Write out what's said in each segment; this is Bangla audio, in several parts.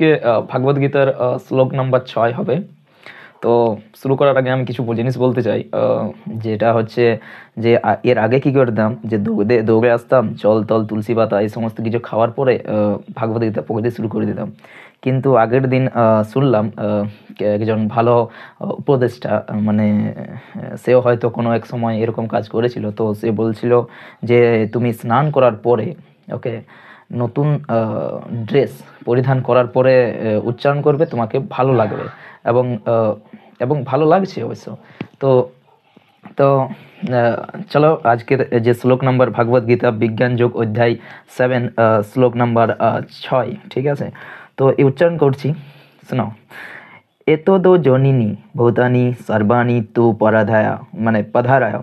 আজকে ভাগবত গীতার শ্লোক নাম্বার 6 হবে। তো শুরু করার আগে আমি কিছু জিনিস বলতে চাই, যেটা হচ্ছে যে এর আগে কি করতাম, যে দৌড়ে আসতাম, জল তল তুলসী পাতা এই সমস্ত কিছু খাওয়ার পরে ভাগবত গীতা পড়তে শুরু করে দিতাম। কিন্তু আগের দিন শুনলাম একজন ভালো উপদেষ্টা, মানে সেও হয়তো কোনো এক সময় এরকম কাজ করেছিল। তো সে বলছিল যে তুমি স্নান করার পরে, ওকে, নতুন ড্রেস পরিধান করার পরে উচ্চারণ করবে, তোমাকে ভালো লাগবে। এবং এবং ভালো লাগছে অবশ্য। তো তো চলো আজকের যে শ্লোক নাম্বার ভাগবত গীতা বিজ্ঞান যোগ অধ্যায় 7, শ্লোক নাম্বার 6, ঠিক আছে? তো এই উচ্চারণ করছি, শোনাও। এতদো জনিনী ভূতানি সর্বাণি তু পরাধায়া, মানে পধারায়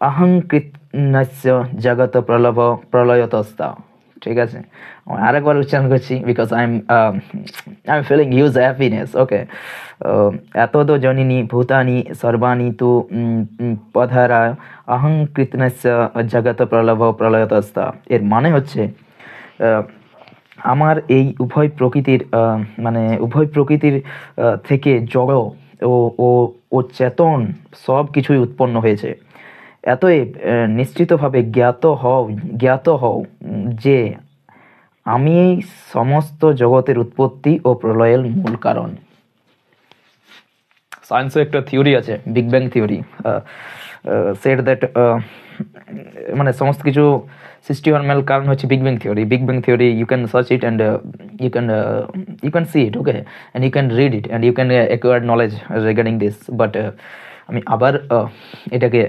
অহংকৃতস্য জগত প্রলভ প্রলয়তস্তা। ঠিক আছে, আরেকবার উচ্চারণ করছি, because I am feeling huge happiness. Okay, এতদো জনিনী ভূতানি সর্বাণি তু পধারায় অহংকৃতস্য জগত প্রলভ প্রলয়তস্তা। এর মানে হচ্ছে আমার এই উভয় প্রকৃতির মানে উভয় প্রকৃতির থেকে জড় ও ও ও চেতন সব কিছুই উৎপন্ন হয়েছে। এতএব নিশ্চিতভাবে জ্ঞাত হও যে আমি এই সমস্ত জগতের উৎপত্তি ও প্রলয়ের মূল কারণ। সায়েন্সে একটা থিওরি আছে, big bang theory, said that মানে সমস্ত কিছু সৃষ্টি হওয়ার মূল কারণ হচ্ছে big bang theory. Big bang theory, you can search it and you can see it, okay, and you can read it and you can acquire knowledge regarding this, but আমি আবার এটাকে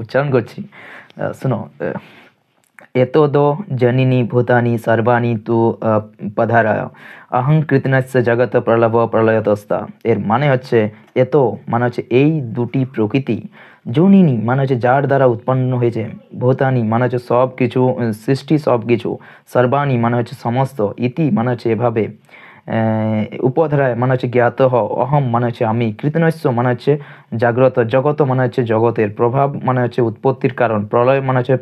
উচ্চারণ করছি, শুনো। এতদো জনিনী ভূতানি সর্বাণি তু পধারায় অহংকৃতস্য জগত প্রলভ প্রলয়তস্তা। এর মানে হচ্ছে এত মানে হচ্ছে এই দুটি প্রকৃতি, জনিনী মানে হচ্ছে যার দ্বারা উৎপন্ন হয়েছে, ভূতানি মানে হচ্ছে সব কিছু সৃষ্টি, সব কিছু, সর্বাণি মানে হচ্ছে সমস্ত, ইতি মানে হচ্ছে এভাবে, উপধারায় মানে হচ্ছে জ্ঞাত হও, অহম মানে হচ্ছে আমি, কৃতনস্য মানে হচ্ছে জাগ্রত, জগত মানে হচ্ছে জগতের, প্রভাব মানে হচ্ছে উৎপত্তির কারণ, প্রলয় মানে হচ্ছে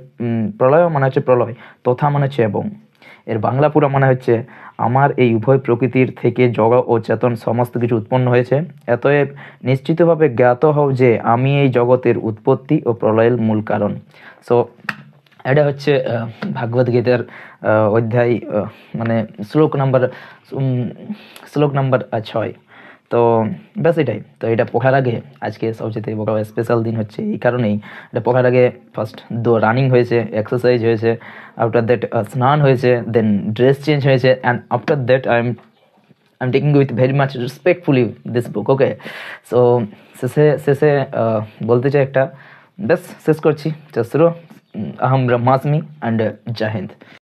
প্রলয়, তথা মানে হচ্ছে এবং। এর বাংলা পুরো মানে হচ্ছে আমার এই উভয় প্রকৃতির থেকে জড় ও চেতন সমস্ত কিছু উৎপন্ন হয়েছে। এতএব নিশ্চিতভাবে জ্ঞাত হও যে আমি এই জগতের উৎপত্তি ও প্রলয়ের মূল কারণ। সো এটা হচ্ছে ভাগবত গীতার অধ্যায়, মানে শ্লোক নাম্বার 6। তো ব্যাস এটাই। তো এটা পড়ার আগে আজকে সবচেয়ে বড় স্পেশাল দিন হচ্ছে এই কারণেই, এটা পড়ার আগে ফার্স্ট রানিং হয়েছে, এক্সারসাইজ হয়েছে, আফটার দ্যাট স্নান হয়েছে, দেন ড্রেস চেঞ্জ হয়েছে, and after that I am taking with very much respectfully this book. Okay, so শেষে বলতে চাই একটা, ব্যাস শেষ করছি, শুরু। আহম ব্রহ্মাস্মি অ্যান্ড জয় হিন্দ।